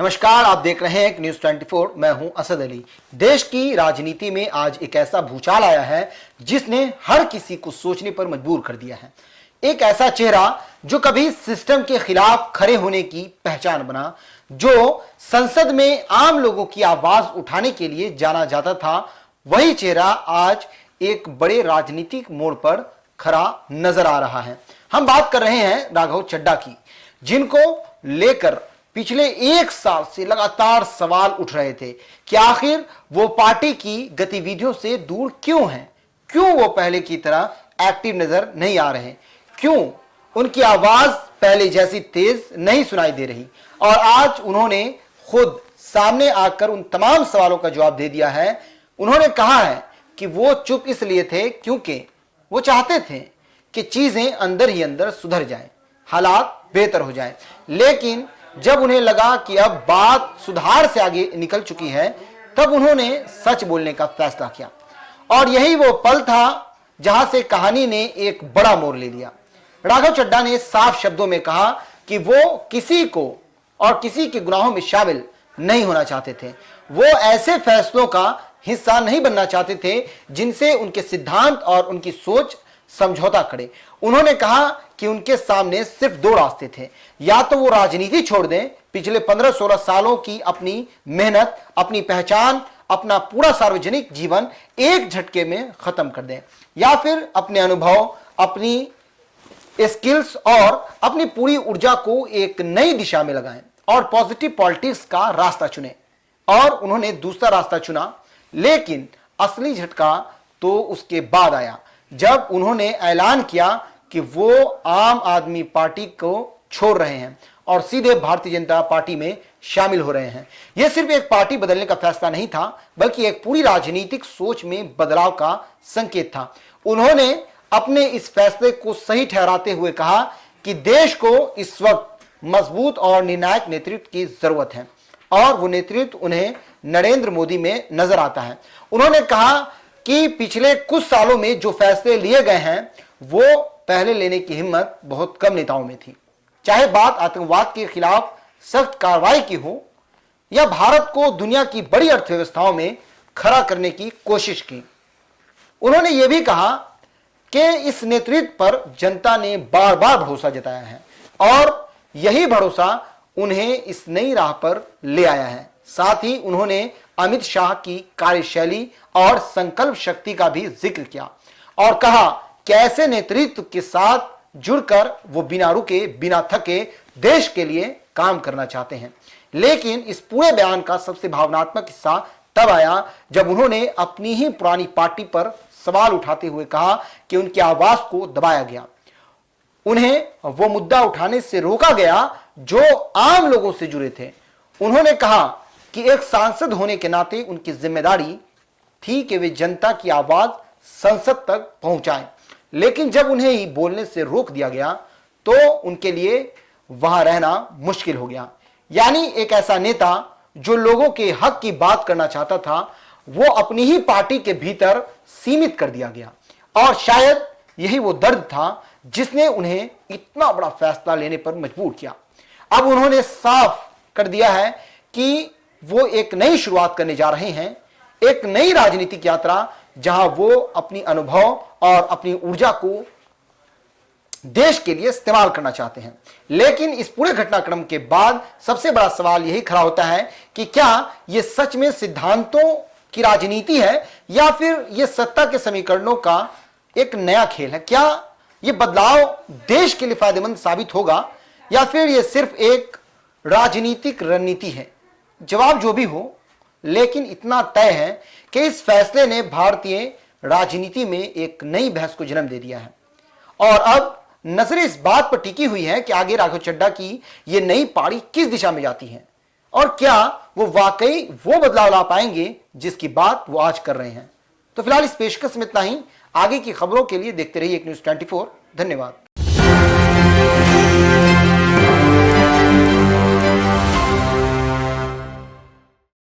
नमस्कार, आप देख रहे हैं न्यूज 24। मैं हूं असद अली। देश की राजनीति में आज एक ऐसा भूचाल आया है जिसने हर किसी को सोचने पर मजबूर कर दिया है। एक ऐसा चेहरा जो कभी सिस्टम के खिलाफ खड़े होने की पहचान बना, जो संसद में आम लोगों की आवाज उठाने के लिए जाना जाता था, वही चेहरा आज एक बड़े राजनीतिक मोड़ पर खड़ा नजर आ रहा है। हम बात कर रहे हैं राघव चड्ढा की, जिनको लेकर पिछले एक साल से लगातार सवाल उठ रहे थे कि आखिर वो पार्टी की गतिविधियों से दूर क्यों हैं, क्यों वो पहले की तरह एक्टिव नजर नहीं आ रहे, क्यों उनकी आवाज पहले जैसी तेज नहीं सुनाई दे रही। और आज उन्होंने खुद सामने आकर उन तमाम सवालों का जवाब दे दिया है। उन्होंने कहा है कि वो चुप इसलिए थे क्योंकि वो चाहते थे कि चीजें अंदर ही अंदर सुधर जाएं, हालात बेहतर हो जाएं। लेकिन जब उन्हें लगा कि अब बात सुधार से आगे निकल चुकी है, तब उन्होंने सच बोलने का फैसला किया। और यही वो पल था जहां से कहानी ने एक बड़ा मोड़ ले लिया। राघव चड्ढा ने साफ शब्दों में कहा कि वो किसी को और किसी के गुनाहों में शामिल नहीं होना चाहते थे। वो ऐसे फैसलों का हिस्सा नहीं बनना चाहते थे जिनसे उनके सिद्धांत और उनकी सोच समझौता करे। उन्होंने कहा कि उनके सामने सिर्फ दो रास्ते थे, या तो वो राजनीति छोड़ दें, पिछले 15-16 सालों की अपनी मेहनत, अपनी पहचान, अपना पूरा सार्वजनिक जीवन एक झटके में खत्म कर दें, या फिर अपने अनुभव, अपनी स्किल्स और अपनी पूरी ऊर्जा को एक नई दिशा में लगाएं और पॉजिटिव पॉलिटिक्स का रास्ता चुनें। और उन्होंने दूसरा रास्ता चुना। लेकिन असली झटका तो उसके बाद आया, जब उन्होंने ऐलान किया कि वो आम आदमी पार्टी को छोड़ रहे हैं और सीधे भारतीय जनता पार्टी में शामिल हो रहे हैं। यह सिर्फ एक पार्टी बदलने का फैसला नहीं था, बल्कि एक पूरी राजनीतिक सोच में बदलाव का संकेत था। उन्होंने अपने इस फैसले को सही ठहराते हुए कहा कि देश को इस वक्त मजबूत और निर्णायक नेतृत्व की जरूरत है, और वो नेतृत्व उन्हें नरेंद्र मोदी में नजर आता है। उन्होंने कहा कि पिछले कुछ सालों में जो फैसले लिए गए हैं वो पहले लेने की हिम्मत बहुत कम नेताओं में थी, चाहे बात आतंकवाद के खिलाफ सख्त कार्रवाई की हो या भारत को दुनिया की बड़ी अर्थव्यवस्थाओं में खड़ा करने की कोशिश की। उन्होंने यह भी कहा कि इस नेतृत्व पर जनता ने बार बार भरोसा जताया है और यही भरोसा उन्हें इस नई राह पर ले आया है। साथ ही उन्होंने अमित शाह की कार्यशैली और संकल्प शक्ति का भी जिक्र किया और कहा कि ऐसे नेतृत्व के साथ जुड़कर वो बिना रुके, बिना थके देश के लिए काम करना चाहते हैं। लेकिन इस पूरे बयान का सबसे भावनात्मक हिस्सा तब आया जब उन्होंने अपनी ही पुरानी पार्टी पर सवाल उठाते हुए कहा कि उनकी आवाज को दबाया गया, उन्हें वो मुद्दा उठाने से रोका गया जो आम लोगों से जुड़े थे। उन्होंने कहा कि एक सांसद होने के नाते उनकी जिम्मेदारी थी कि वे जनता की आवाज संसद तक पहुंचाएं, लेकिन जब उन्हें ही बोलने से रोक दिया गया तो उनके लिए वहां रहना मुश्किल हो गया। यानी एक ऐसा नेता जो लोगों के हक की बात करना चाहता था, वो अपनी ही पार्टी के भीतर सीमित कर दिया गया। और शायद यही वो दर्द था जिसने उन्हें इतना बड़ा फैसला लेने पर मजबूर किया। अब उन्होंने साफ कर दिया है कि वो एक नई शुरुआत करने जा रहे हैं, एक नई राजनीतिक यात्रा जहां वो अपनी अनुभव और अपनी ऊर्जा को देश के लिए इस्तेमाल करना चाहते हैं। लेकिन इस पूरे घटनाक्रम के बाद सबसे बड़ा सवाल यही खड़ा होता है कि क्या यह सच में सिद्धांतों की राजनीति है या फिर यह सत्ता के समीकरणों का एक नया खेल है? क्या यह बदलाव देश के लिए फायदेमंद साबित होगा या फिर यह सिर्फ एक राजनीतिक रणनीति है? जवाब जो भी हो, लेकिन इतना तय है कि इस फैसले ने भारतीय राजनीति में एक नई बहस को जन्म दे दिया है। और अब नजरें इस बात पर टिकी हुई है कि आगे राघव चड्ढा की यह नई पारी किस दिशा में जाती है और क्या वो वाकई वो बदलाव ला पाएंगे जिसकी बात वो आज कर रहे हैं। तो फिलहाल इस पेशकश में इतना ही। आगे की खबरों के लिए देखते रहिए न्यूज 24। धन्यवाद।